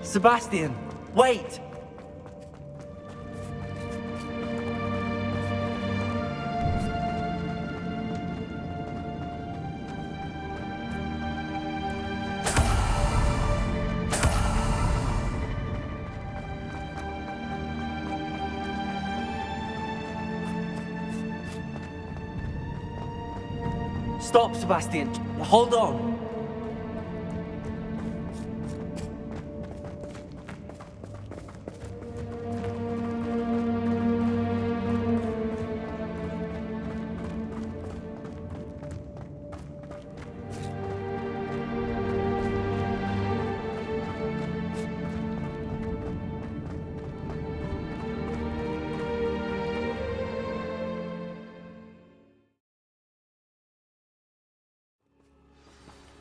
Sebastian, wait! Stop, Sebastian. Hold on.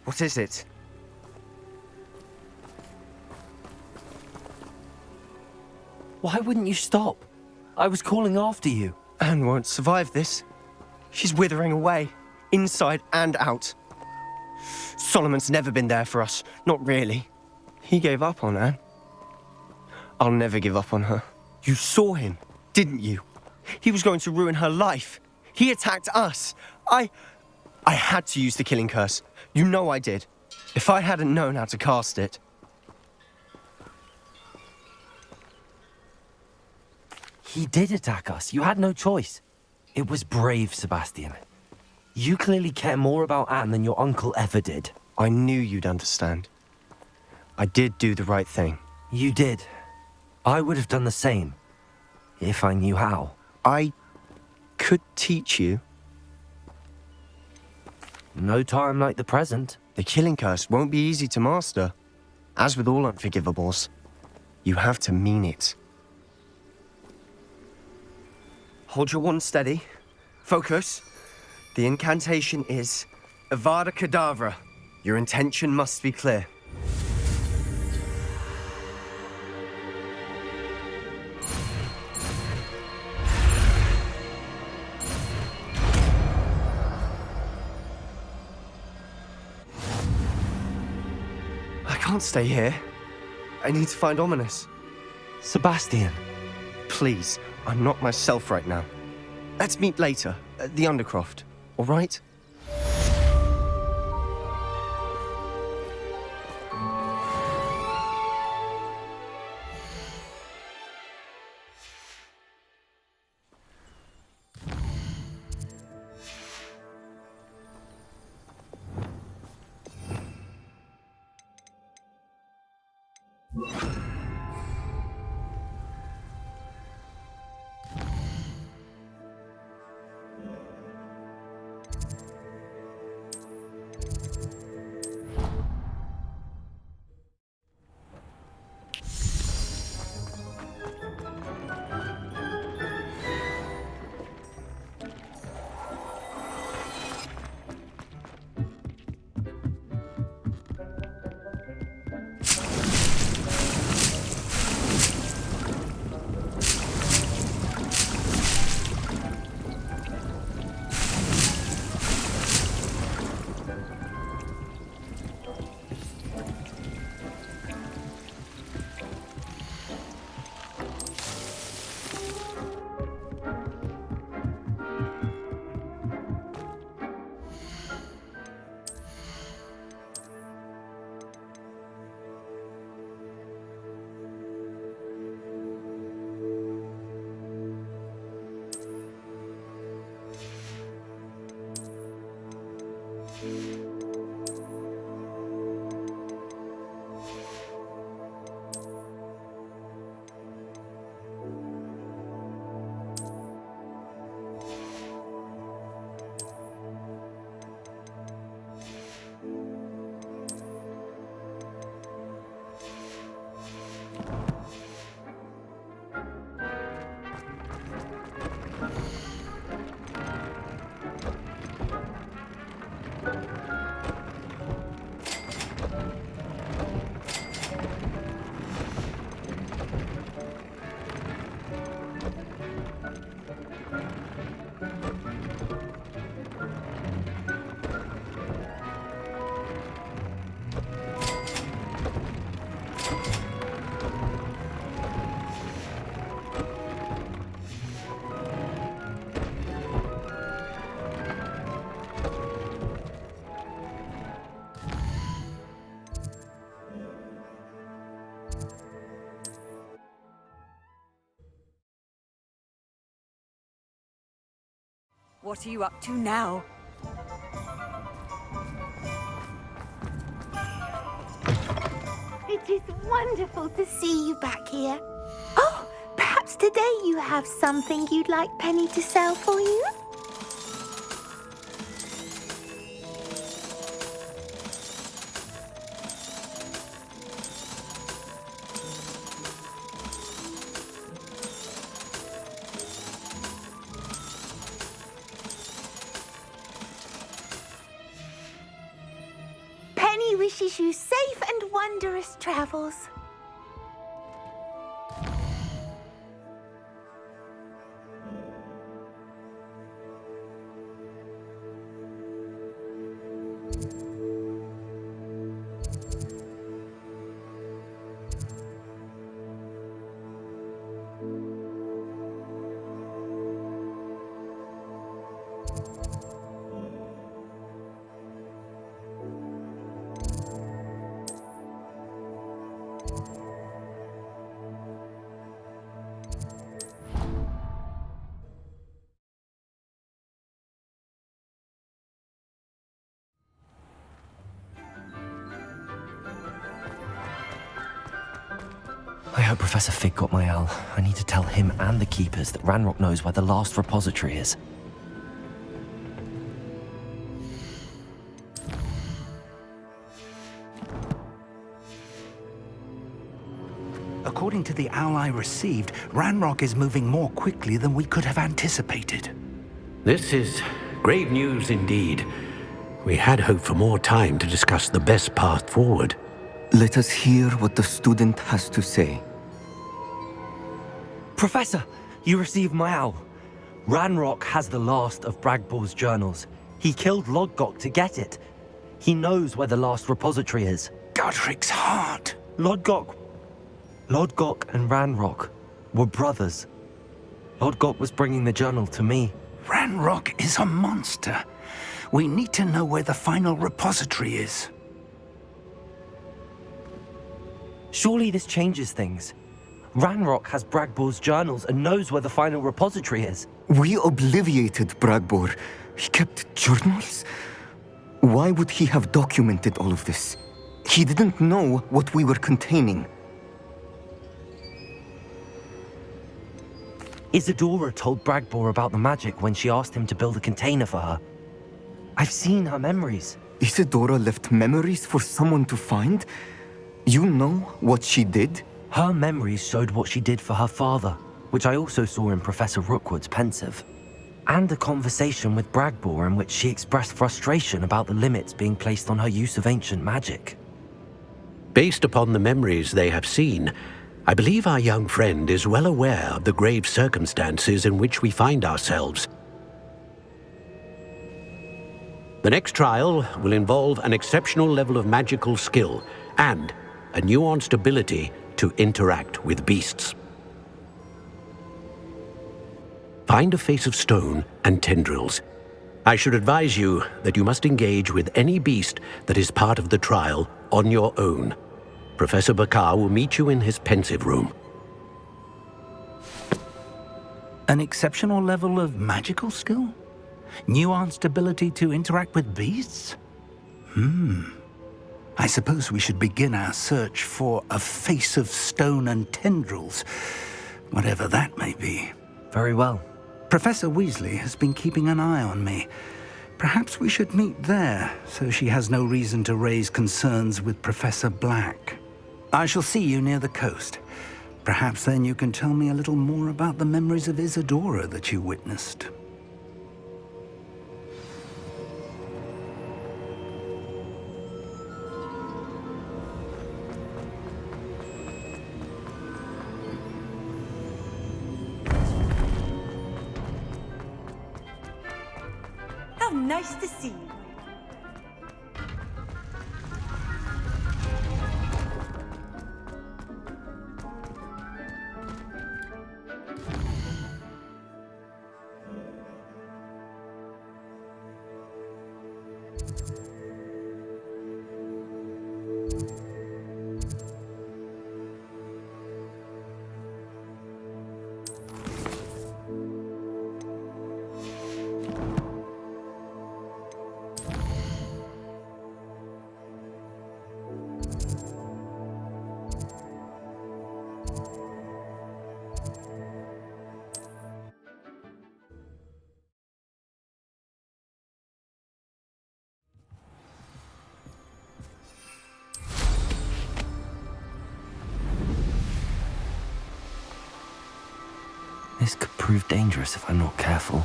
What is it? Why wouldn't you stop? I was calling after you. Anne won't survive this. She's withering away, inside and out. Solomon's never been there for us, not really. He gave up on Anne. I'll never give up on her. You saw him, didn't you? He was going to ruin her life. He attacked us. I had to use the killing curse. You know I did. If I hadn't known how to cast it... He did attack us. You had no choice. It was brave, Sebastian. You clearly care more about Anne than your uncle ever did. I knew you'd understand. I did do the right thing. You did. I would have done the same, if I knew how. I could teach you. No time like the present. The killing curse won't be easy to master. As with all unforgivables, you have to mean it. Hold your wand steady. Focus. The incantation is Avada Kedavra. Your intention must be clear. I can't stay here. I need to find Ominous. Sebastian. Please, I'm not myself right now. Let's meet later, at the Undercroft, all right? What are you up to now? It is wonderful to see you back here. Oh, perhaps today you have something you'd like Penny to sell for you? Penny wishes you safe and wondrous travels. I hope Professor Fig got my owl. I need to tell him and the keepers that Ranrock knows where the last repository is. According to the owl I received, Ranrock is moving more quickly than we could have anticipated. This is grave news indeed. We had hoped for more time to discuss the best path forward. Let us hear what the student has to say. Professor, you received my owl. Ranrock has the last of Bragbor's journals. He killed Lodgok to get it. He knows where the last repository is. Godric's heart. Lodgok and Ranrock were brothers. Lodgok was bringing the journal to me. Ranrock is a monster. We need to know where the final repository is. Surely this changes things. Ranrock has Bragbor's journals and knows where the final repository is. We obliviated Bragbor. He kept journals? Why would he have documented all of this? He didn't know what we were containing. Isadora told Bragbor about the magic when she asked him to build a container for her. I've seen her memories. Isadora left memories for someone to find? You know what she did? Her memories showed what she did for her father, which I also saw in Professor Rookwood's pensive. And a conversation with Bragbor in which she expressed frustration about the limits being placed on her use of ancient magic. Based upon the memories they have seen, I believe our young friend is well aware of the grave circumstances in which we find ourselves. The next trial will involve an exceptional level of magical skill and a nuanced ability to interact with beasts. Find a face of stone and tendrils. I should advise you that you must engage with any beast that is part of the trial on your own. Professor Bakar will meet you in his pensive room. An exceptional level of magical skill? Nuanced ability to interact with beasts? I suppose we should begin our search for a face of stone and tendrils, whatever that may be. Very well. Professor Weasley has been keeping an eye on me. Perhaps we should meet there, so she has no reason to raise concerns with Professor Black. I shall see you near the coast. Perhaps then you can tell me a little more about the memories of Isadora that you witnessed. How nice to see you. This could prove dangerous if I'm not careful.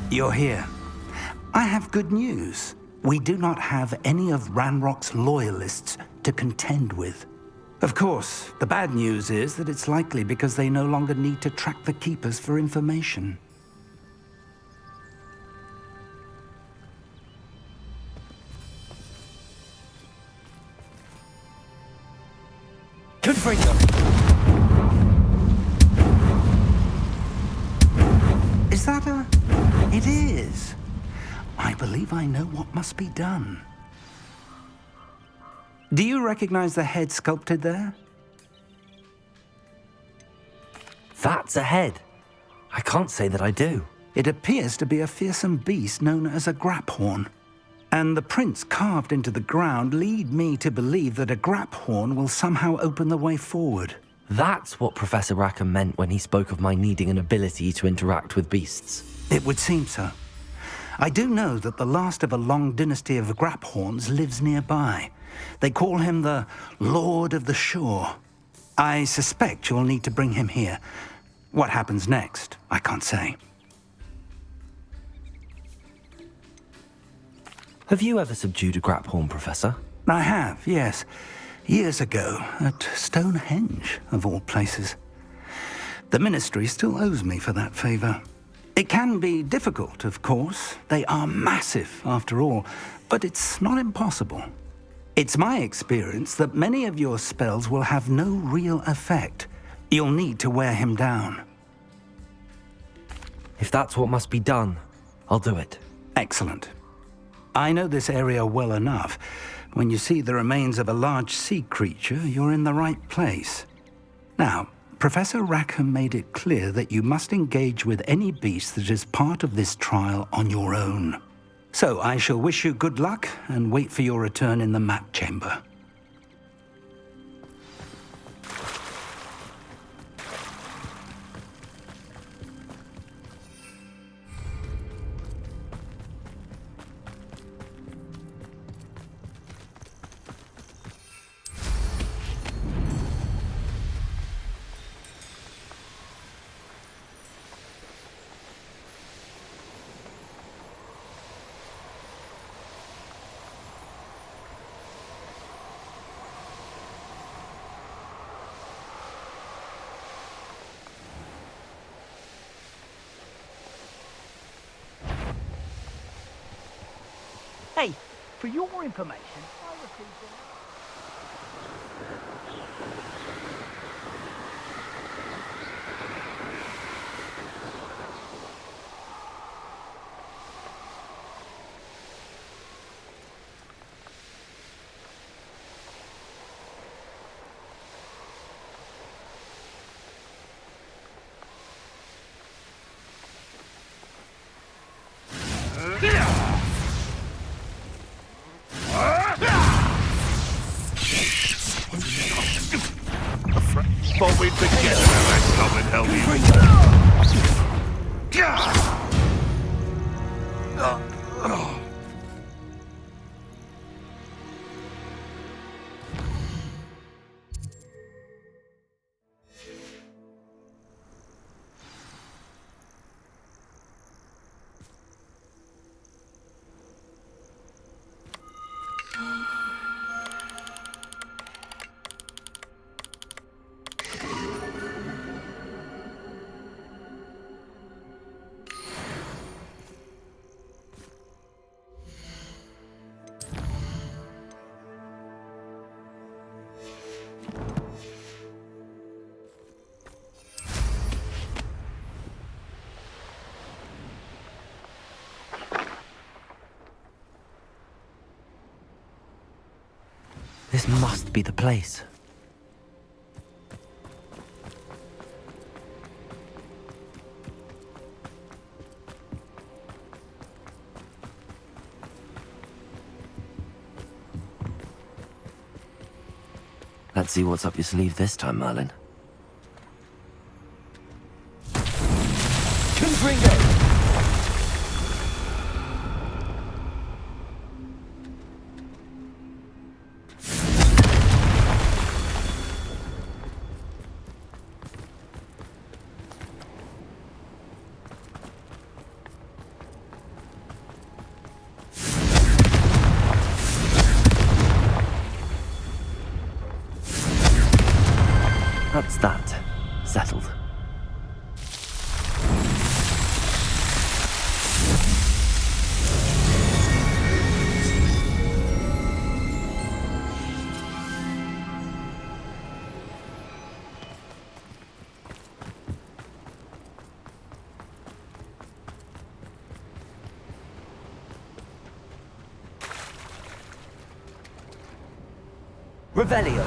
You're here. I have good news. We do not have any of Ranrock's loyalists to contend with. Of course, the bad news is that it's likely because they no longer need to track the Keepers for information. Confringo! Is that a... It is. I believe I know what must be done. Do you recognize the head sculpted there? That's a head. I can't say that I do. It appears to be a fearsome beast known as a graphorn. And the prints carved into the ground lead me to believe that a graphorn will somehow open the way forward. That's what Professor Rackham meant when he spoke of my needing an ability to interact with beasts. It would seem so. I do know that the last of a long dynasty of graphorns lives nearby. They call him the Lord of the Shore. I suspect you'll need to bring him here. What happens next, I can't say. Have you ever subdued a graphorn, Professor? I have, yes. Years ago, at Stonehenge, of all places. The Ministry still owes me for that favor. It can be difficult, of course. They are massive, after all, but it's not impossible. It's my experience that many of your spells will have no real effect. You'll need to wear him down. If that's what must be done, I'll do it. Excellent. I know this area well enough. When you see the remains of a large sea creature, you're in the right place. Now, Professor Rackham made it clear that you must engage with any beast that is part of this trial on your own. So I shall wish you good luck and wait for your return in the map chamber. Hey, for your information, I received Thought we'd forget about that common hell you. This must be the place. That Let's see what's up your sleeve this time, Merlin. Confringo! That's that. Settled. Revelio.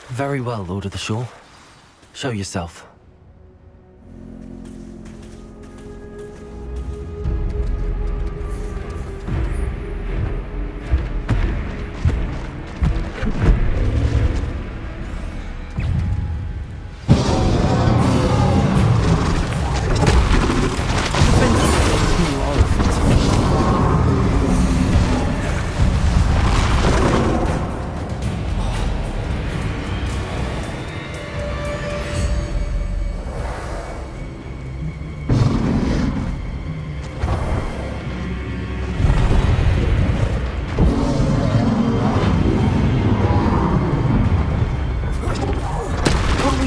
Very well, Lord of the Shore. Show yourself.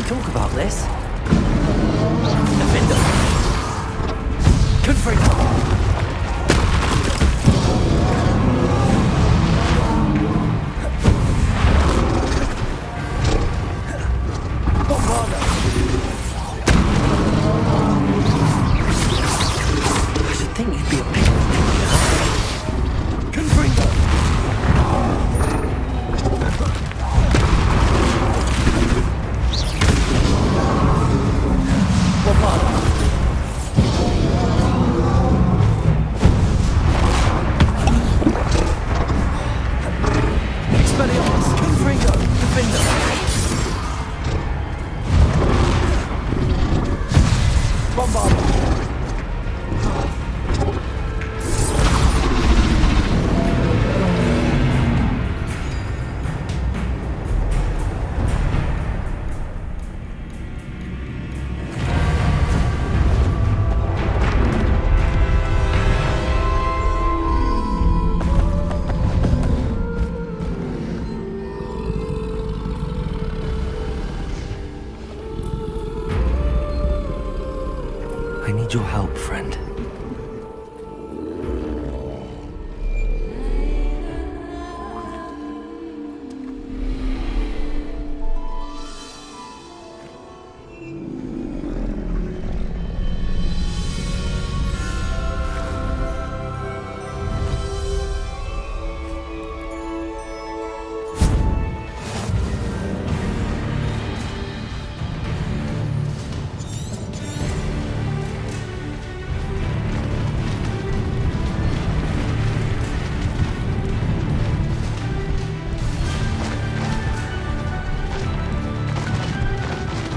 Talk about this. Defender. Confringo. I should think you'd be a big Confringo. Expelliarmus, Confringo, Defender. Bombard. I need your help, friend.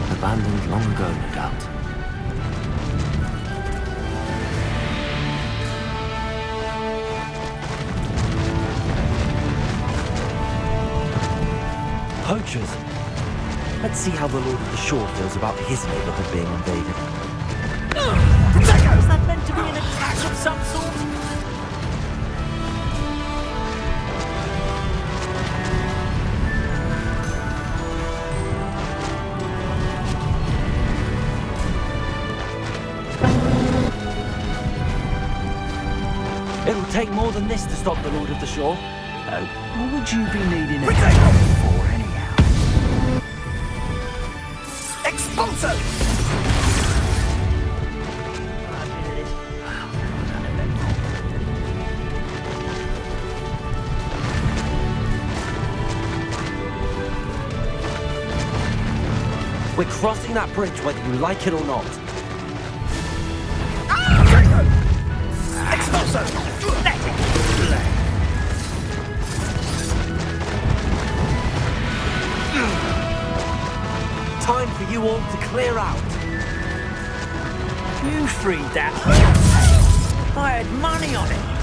Abandoned long ago, no doubt. Poachers! Let's see how the Lord of the Shore feels about his neighborhood being invaded. Is that meant to be an attack of some sort? It'll take more than this to stop the Lord of the Shore. What would you be needing a weapon for, anyhow? Expulso! We're crossing that bridge whether you like it or not. you all to clear out. You freed that. I had money on it.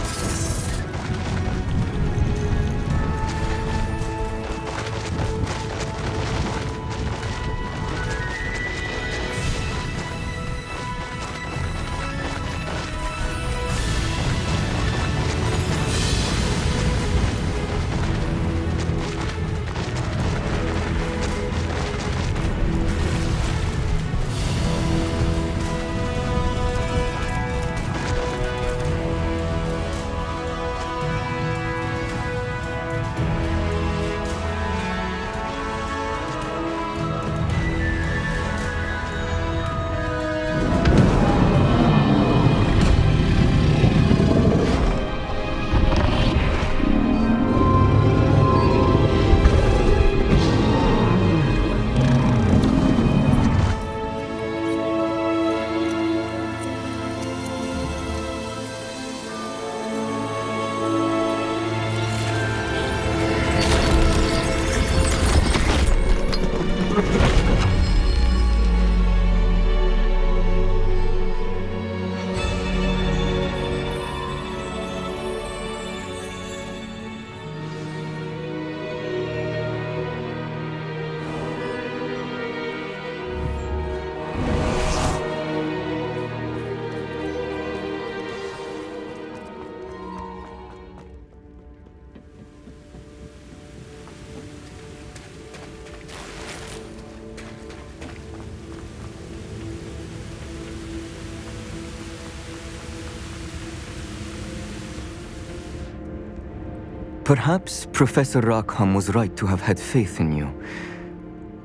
Perhaps Professor Rackham was right to have had faith in you.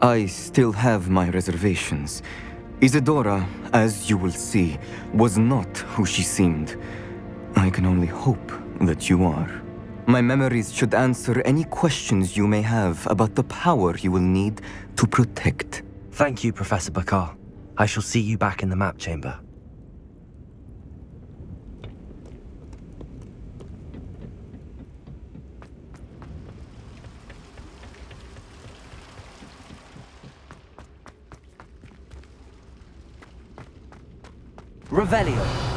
I still have my reservations. Isadora, as you will see, was not who she seemed. I can only hope that you are. My memories should answer any questions you may have about the power you will need to protect. Thank you, Professor Bakar. I shall see you back in the map chamber. Revelio.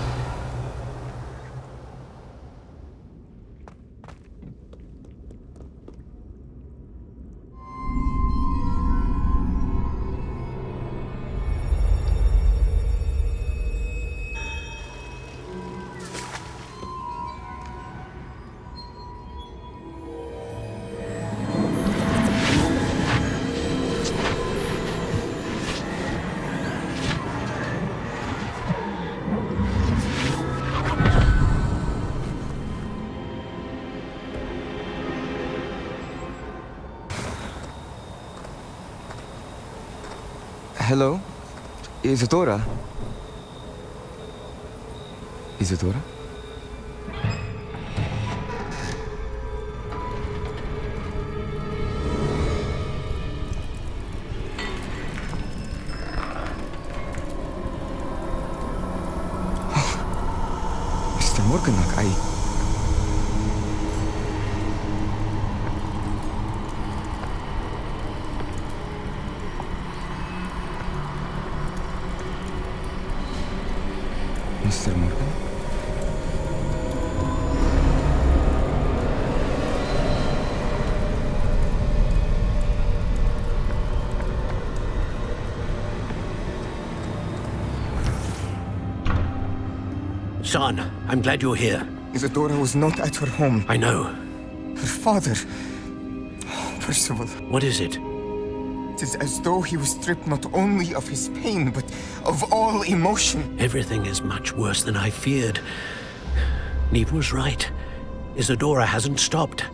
Hello? Isadora? Isadora? Mr. Morganach, Mr. Morgan? Son, I'm glad you're here. Isadora was not at her home. I know. Her father... Percival. What is it? It is as though he was stripped not only of his pain, but of all emotion. Everything is much worse than I feared. Neve was right. Isadora hasn't stopped.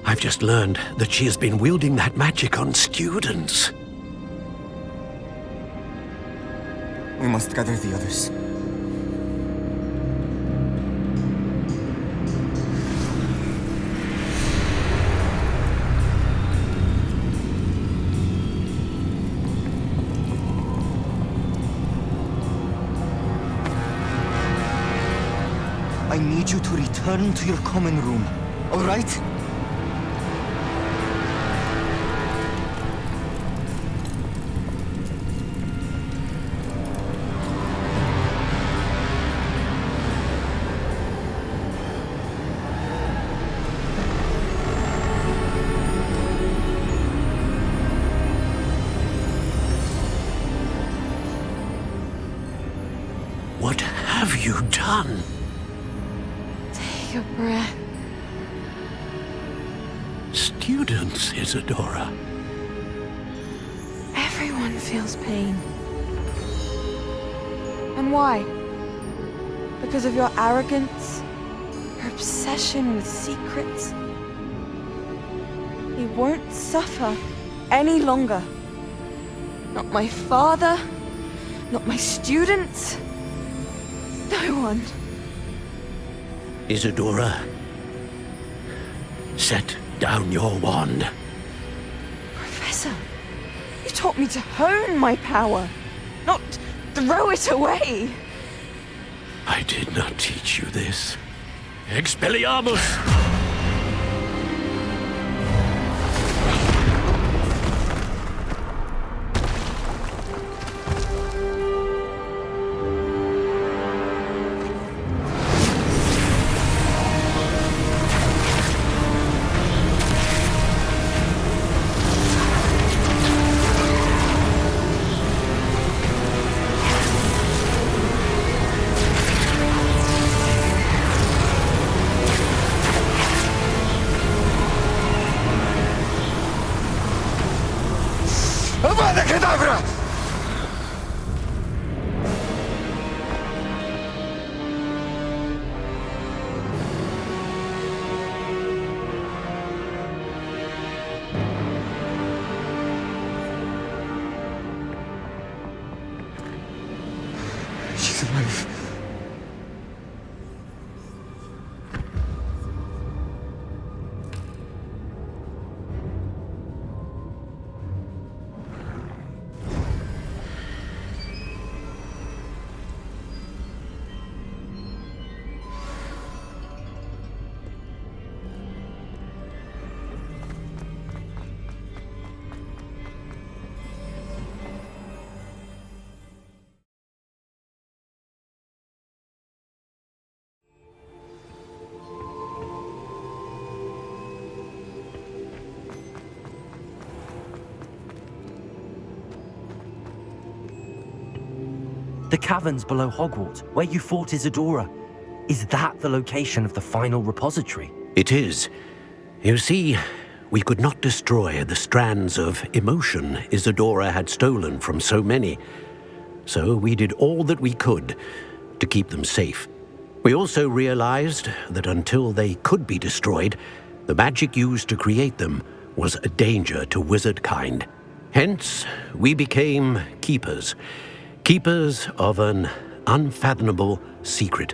I've just learned that she has been wielding that magic on students. We must gather the others. I need you to return to your common room, all right? done? Take a breath. Students, Isadora. Everyone feels pain. And why? Because of your arrogance? Your obsession with secrets? He won't suffer any longer. Not my father, not my students, no one. Isadora, set down your wand. Professor, you taught me to hone my power, not throw it away. I did not teach you this. Expelliarmus! Avada Kedavra! She's alive. The caverns below Hogwarts, where you fought Isadora. Is that the location of the final repository? It is. You see, we could not destroy the strands of emotion Isadora had stolen from so many. So we did all that we could to keep them safe. We also realized that until they could be destroyed, the magic used to create them was a danger to wizard kind. Hence, we became keepers. Keepers of an unfathomable secret.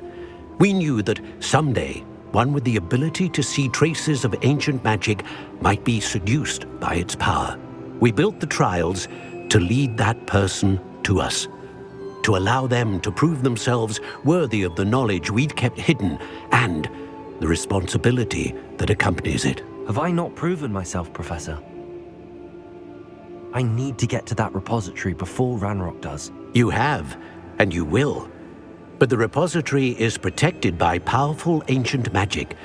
We knew that someday, one with the ability to see traces of ancient magic might be seduced by its power. We built the trials to lead that person to us, to allow them to prove themselves worthy of the knowledge we'd kept hidden and the responsibility that accompanies it. Have I not proven myself, Professor? I need to get to that repository before Ranrock does. You have, and you will. But the repository is protected by powerful ancient magic.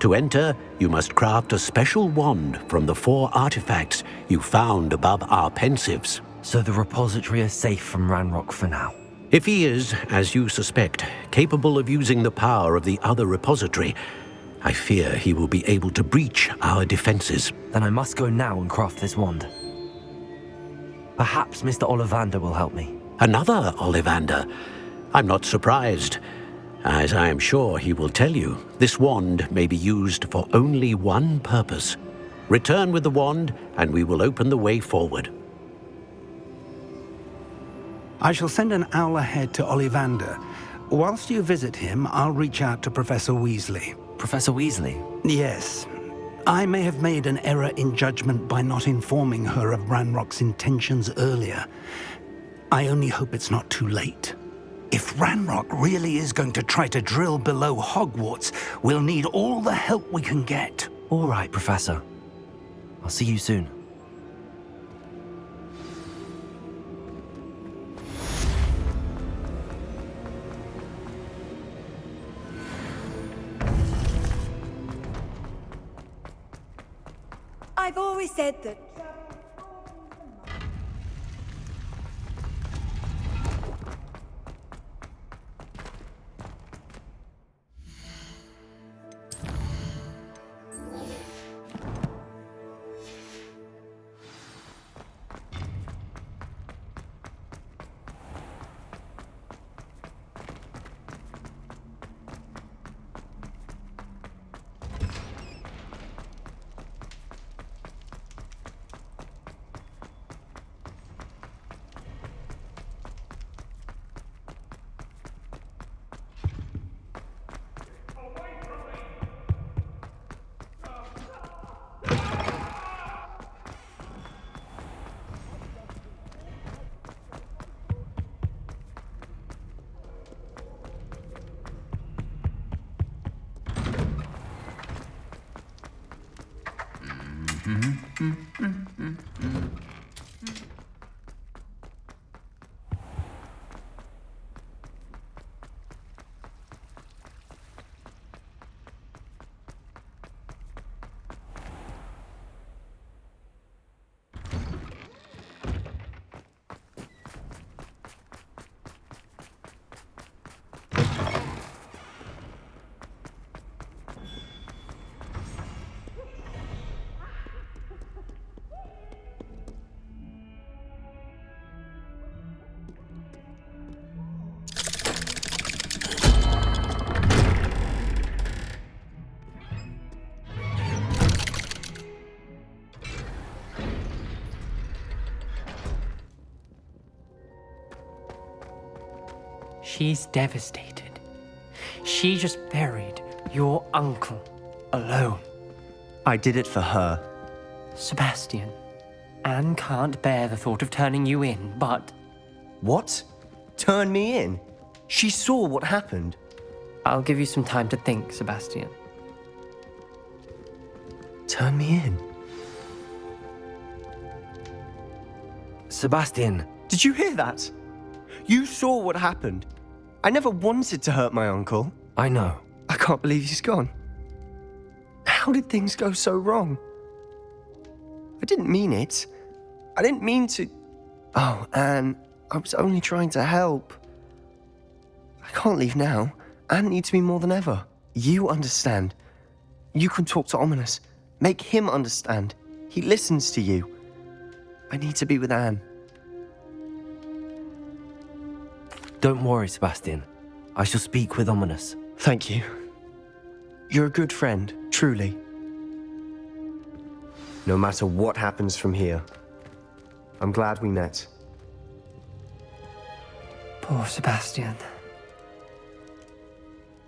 To enter, you must craft a special wand from the 4 artifacts you found above our pensives. So the repository is safe from Ranrock for now. If he is, as you suspect, capable of using the power of the other repository, I fear he will be able to breach our defenses. Then I must go now and craft this wand. Perhaps Mr. Ollivander will help me. Another Ollivander? I'm not surprised. As I am sure he will tell you, this wand may be used for only one purpose. Return with the wand, and we will open the way forward. I shall send an owl ahead to Ollivander. Whilst you visit him, I'll reach out to Professor Weasley. Professor Weasley? Yes. I may have made an error in judgment by not informing her of Ranrock's intentions earlier. I only hope it's not too late. If Ranrock really is going to try to drill below Hogwarts, we'll need all the help we can get. All right, Professor. I'll see you soon. I've always said that. She's devastated. She just buried your uncle alone. I did it for her. Sebastian, Anne can't bear the thought of turning you in, but What? Turn me in? She saw what happened. I'll give you some time to think, Sebastian. Turn me in? Sebastian, Did you hear that? You saw what happened. I never wanted to hurt my uncle. I know. I can't believe he's gone. How did things go so wrong? I didn't mean it. I didn't mean to... Oh, Anne, I was only trying to help. I can't leave now. Anne needs me more than ever. You understand. You can talk to Ominous. Make him understand. He listens to you. I need to be with Anne. Don't worry, Sebastian. I shall speak with Ominous. Thank you. You're a good friend, truly. No matter what happens from here, I'm glad we met. Poor Sebastian.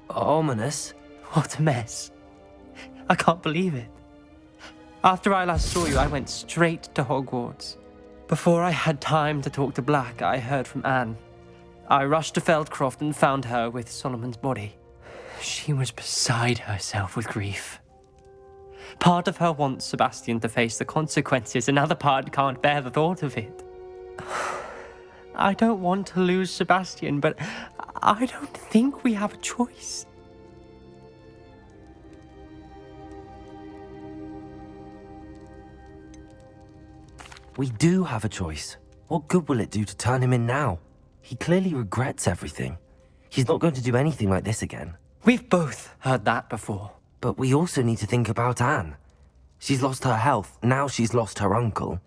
Ominous? What a mess. I can't believe it. After I last saw you, I went straight to Hogwarts. Before I had time to talk to Black, I heard from Anne. I rushed to Feldcroft and found her with Solomon's body. She was beside herself with grief. Part of her wants Sebastian to face the consequences, another part can't bear the thought of it. I don't want to lose Sebastian, but I don't think we have a choice. We do have a choice. What good will it do to turn him in now? He clearly regrets everything. He's not going to do anything like this again. We've both heard that before. But we also need to think about Anne. She's lost her health, now she's lost her uncle.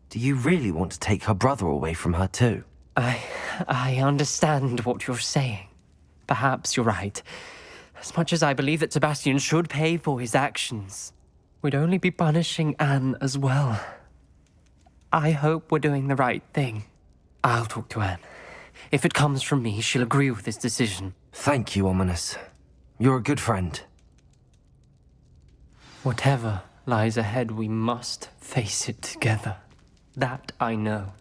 Do you really want to take her brother away from her too? I understand what you're saying. Perhaps you're right. As much as I believe that Sebastian should pay for his actions, we'd only be punishing Anne as well. I hope we're doing the right thing. I'll talk to Anne. If it comes from me, she'll agree with this decision. Thank you, Ominous. You're a good friend. Whatever lies ahead, we must face it together. That I know.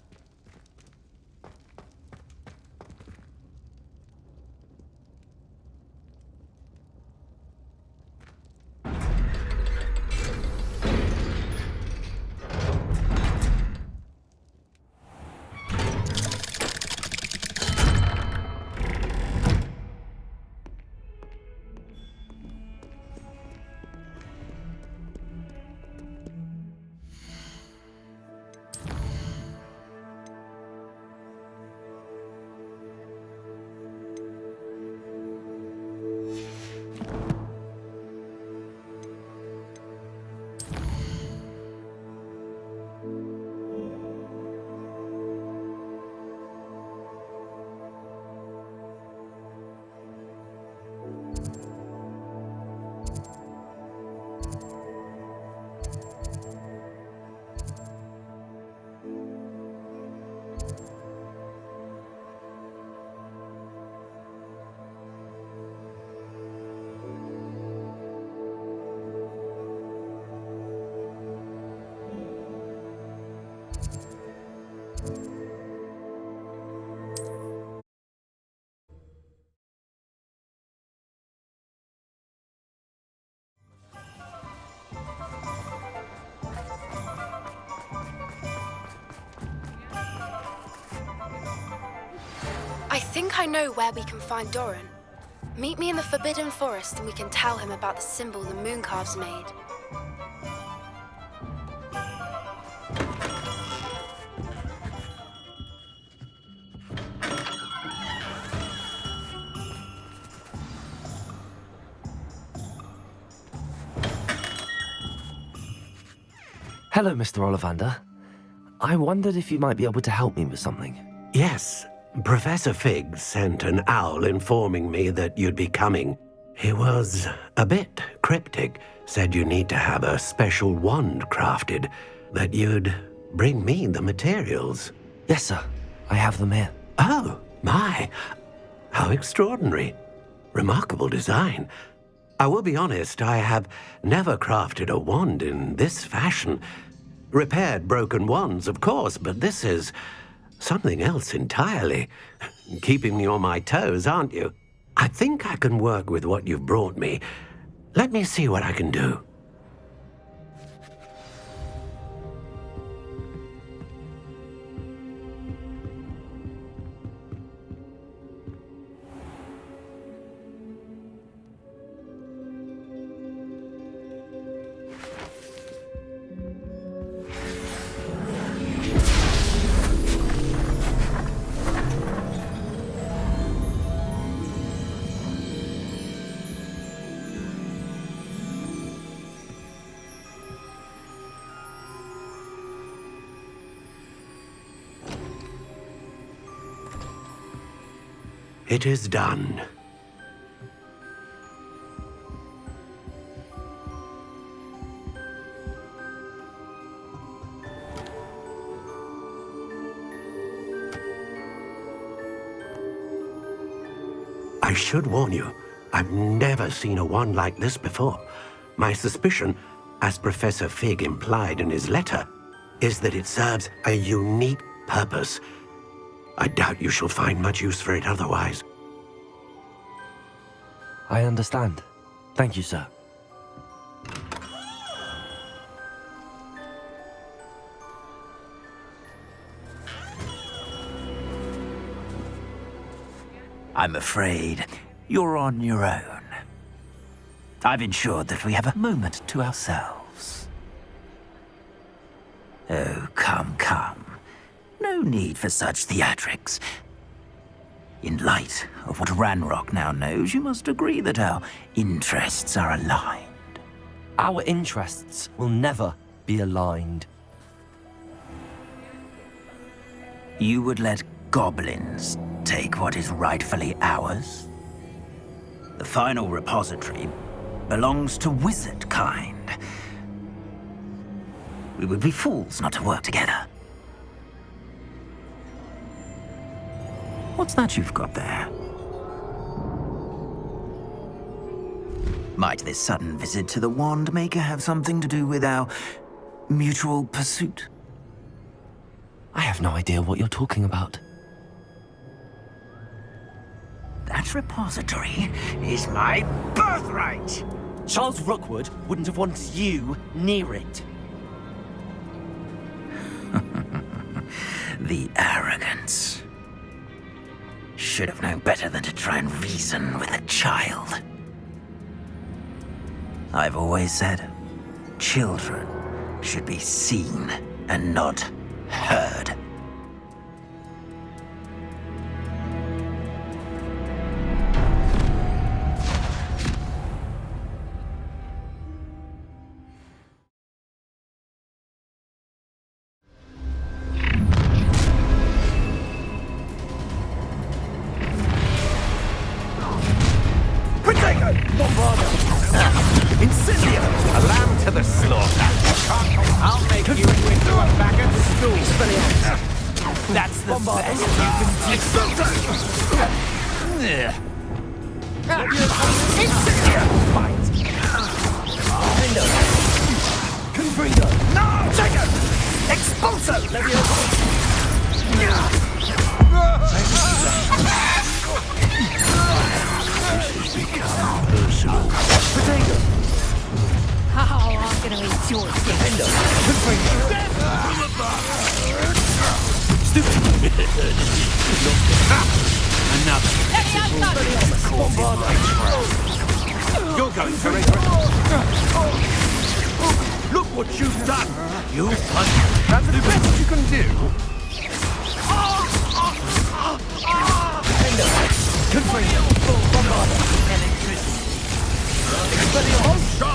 I think I know where we can find Doran. Meet me in the Forbidden Forest and we can tell him about the symbol the Mooncalves made. Hello, Mr. Ollivander. I wondered if you might be able to help me with something. Yes, Professor Fig sent an owl informing me that you'd be coming. He was a bit cryptic, said you need to have a special wand crafted, that you'd bring me the materials. Yes, sir. I have them here. Oh, my. How extraordinary. Remarkable design. I will be honest, I have never crafted a wand in this fashion. Repaired broken wands, of course, but this is something else entirely. Keeping me on my toes, aren't you? I think I can work with what you've brought me. Let me see what I can do. It is done. I should warn you, I've never seen a wand like this before. My suspicion, as Professor Fig implied in his letter, is that it serves a unique purpose. I doubt you shall find much use for it otherwise. I understand. Thank you, sir. I'm afraid you're on your own. I've ensured that we have a moment to ourselves. Oh, come. No need for such theatrics. In light of what Ranrock now knows, you must agree that our interests are aligned. Our interests will never be aligned. You would let goblins take what is rightfully ours? The final repository belongs to wizard kind. We would be fools not to work together. What's that you've got there? Might this sudden visit to the Wand Maker have something to do with our mutual pursuit? I have no idea what you're talking about. That repository is my birthright! Charles Rookwood wouldn't have wanted you near it. The arrogance. Should have known better than to try and reason with a child. I've always said, children should be seen and not heard. Another. You're going for it. Look what you've done. You punch. That's the best you can do. So,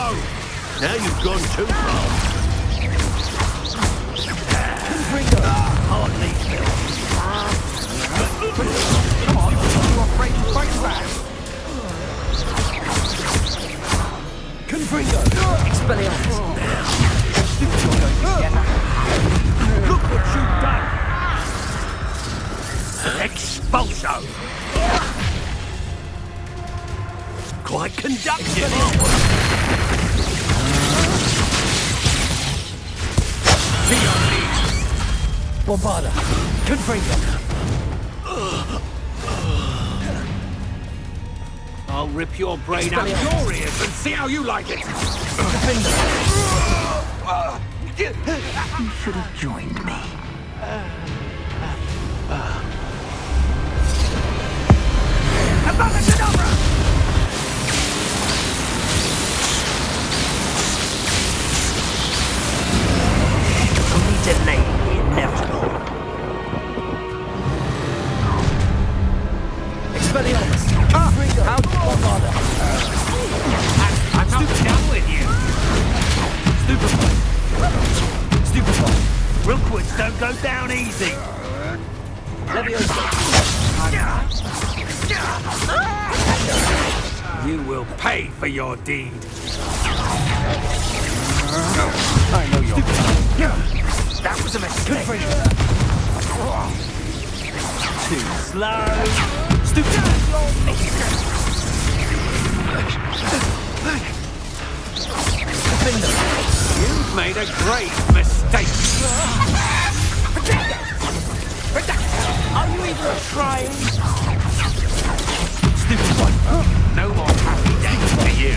now you've gone too far. Hardly. Come on, you're afraid to fight back. Confringo! Expelliarmus! Look what you've done! Expulso! Quite conductive! Be on me! Bombarda! Confringo! I'll rip your brain out your ears and see how you like it! You should have joined me. Only delay the inevitable. Expelliarmus! Out Bombarda! I'm not done with you! Stupefy! Rookwoods don't go down easy! You will pay for your deed! I know you're... That was a mistake. Too slow! You've made a great mistake! Are you even trying? Stupid one! No more happy days for you!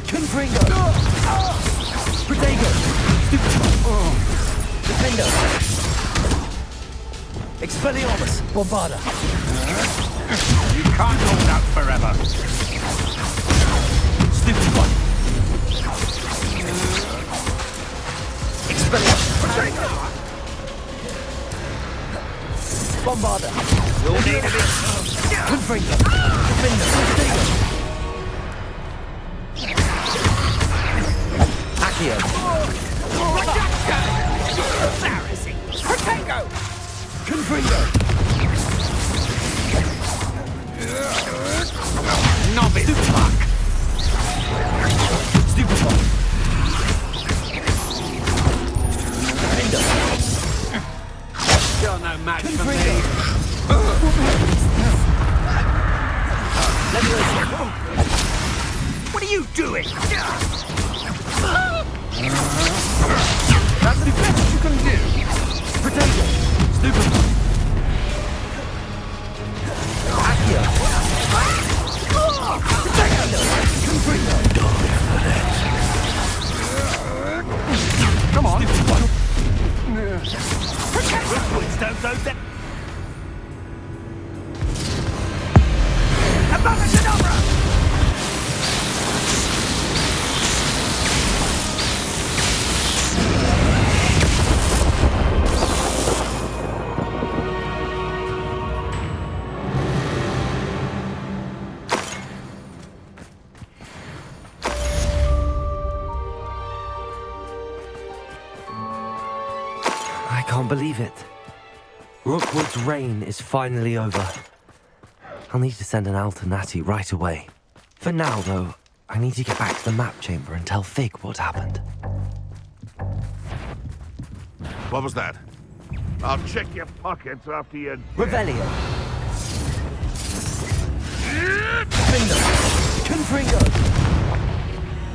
Confringo! Protego! Defender! Expelliarmus! Bombarda! You can't hold out forever! Stupid one! Expelliarmus! Bombarda! You'll need a bit... Confringo! Defender! Protego! Accio! Embarrassing! Protego! Confringo! Novice fuck! Stupid one! You're no match for me! What are you doing? That's the best you can do! Protego! Stupid one! Accio! Protego! Confringo! Come on! Stupid one! Rookwoods don't go down! I can't believe it. Rookwood's reign is finally over. I'll need to send an Alternati right away. For now, though, I need to get back to the map chamber and tell Fig what happened. What was that? I'll check your pockets after you're dead. Revelio! Confringo!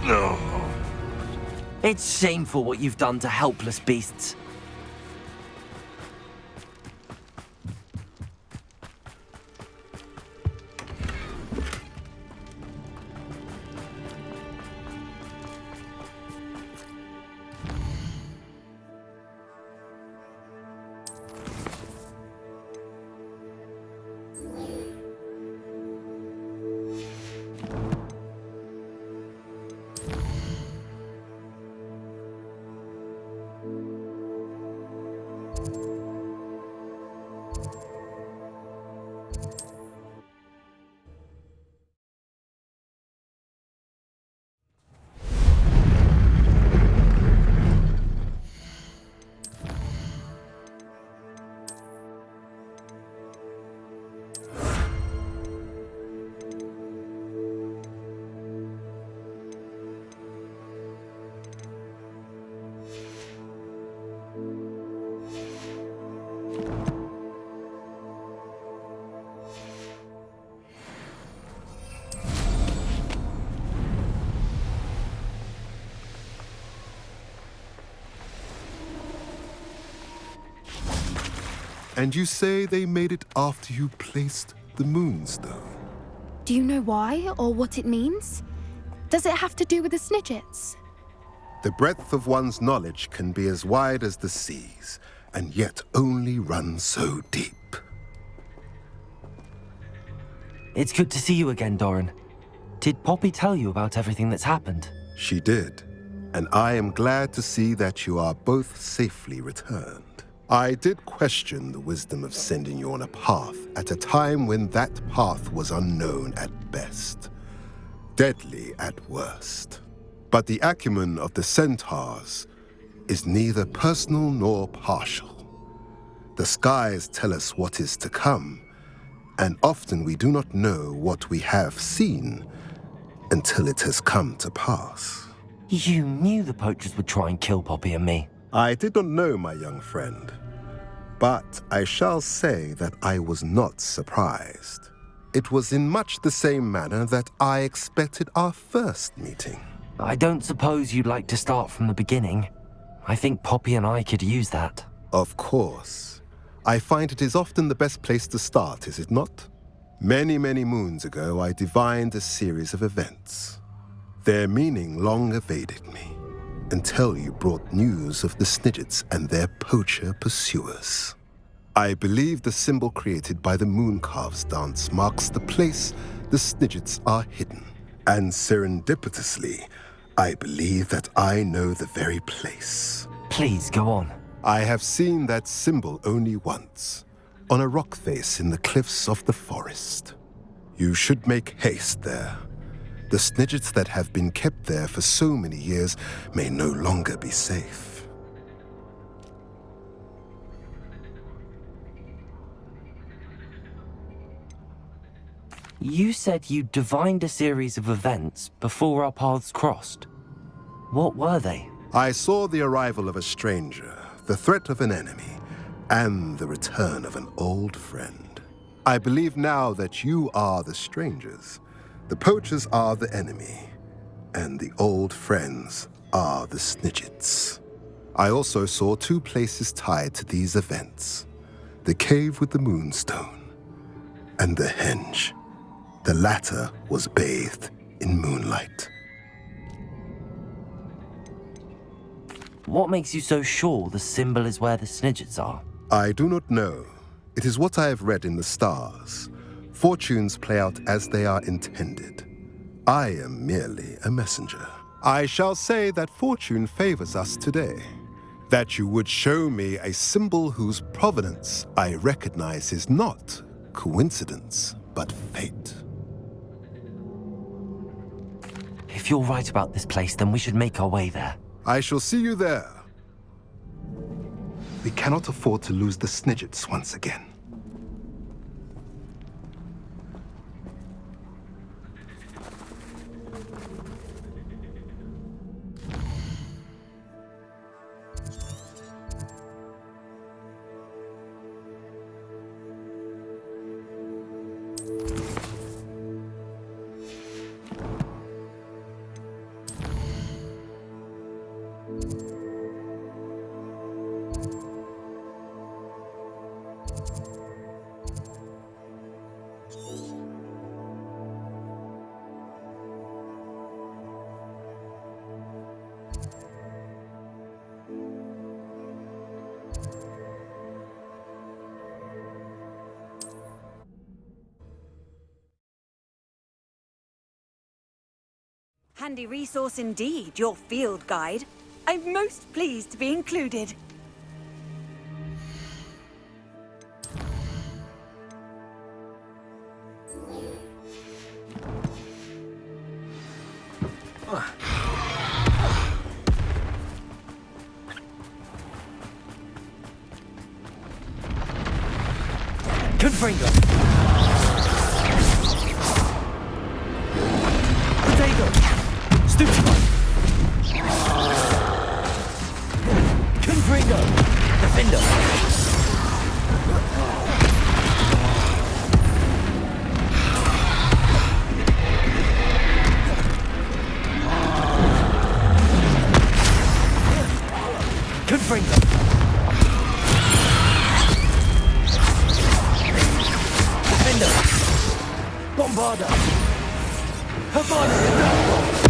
No. It's shameful what you've done to helpless beasts. And you say they made it after you placed the Moonstone? Do you know why or what it means? Does it have to do with the Snidgets? The breadth of one's knowledge can be as wide as the seas, and yet only run so deep. It's good to see you again, Doran. Did Poppy tell you about everything that's happened? She did, and I am glad to see that you are both safely returned. I did question the wisdom of sending you on a path at a time when that path was unknown at best, deadly at worst. But the acumen of the centaurs is neither personal nor partial. The skies tell us what is to come, and often we do not know what we have seen until it has come to pass. You knew the poachers would try and kill Poppy and me. I did not know, my young friend, but I shall say that I was not surprised. It was in much the same manner that I expected our first meeting. I don't suppose you'd like to start from the beginning. I think Poppy and I could use that. Of course. I find it is often the best place to start, is it not? Many, many moons ago, I divined a series of events. Their meaning long evaded me, until you brought news of the Snidgets and their poacher pursuers. I believe the symbol created by the Mooncalves dance marks the place the Snidgets are hidden. And serendipitously, I believe that I know the very place. Please, go on. I have seen that symbol only once, on a rock face in the cliffs of the forest. You should make haste there. The Snidgets that have been kept there for so many years may no longer be safe. You said you divined a series of events before our paths crossed. What were they? I saw the arrival of a stranger, the threat of an enemy, and the return of an old friend. I believe now that you are the strangers. The poachers are the enemy, and the old friends are the Snidgets. I also saw two places tied to these events: the cave with the Moonstone and the henge. The latter was bathed in moonlight. What makes you so sure the symbol is where the Snidgets are? I do not know. It is what I have read in the stars. Fortunes play out as they are intended. I am merely a messenger. I shall say that fortune favors us today. That you would show me a symbol whose provenance I recognize is not coincidence, but fate. If you're right about this place, then we should make our way there. I shall see you there. We cannot afford to lose the Snidgets once again. Handy resource indeed, your field guide. I'm most pleased to be included. Confringo! Potato! Stupefy! Confringo! Defender! Confringo! Avada! Avada Kedavra!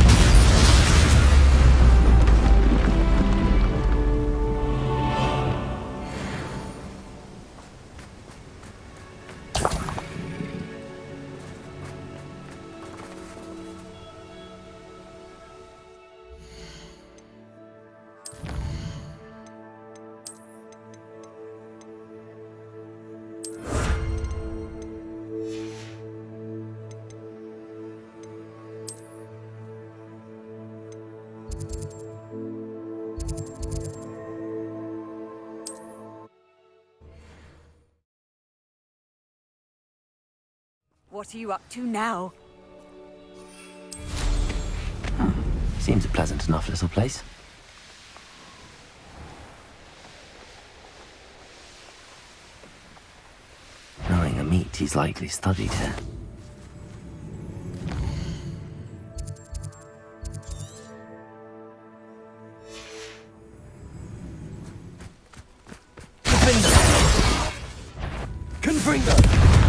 What are you up to now? Seems a pleasant enough little place. Knowing a meat, he's likely studied here. Confringo!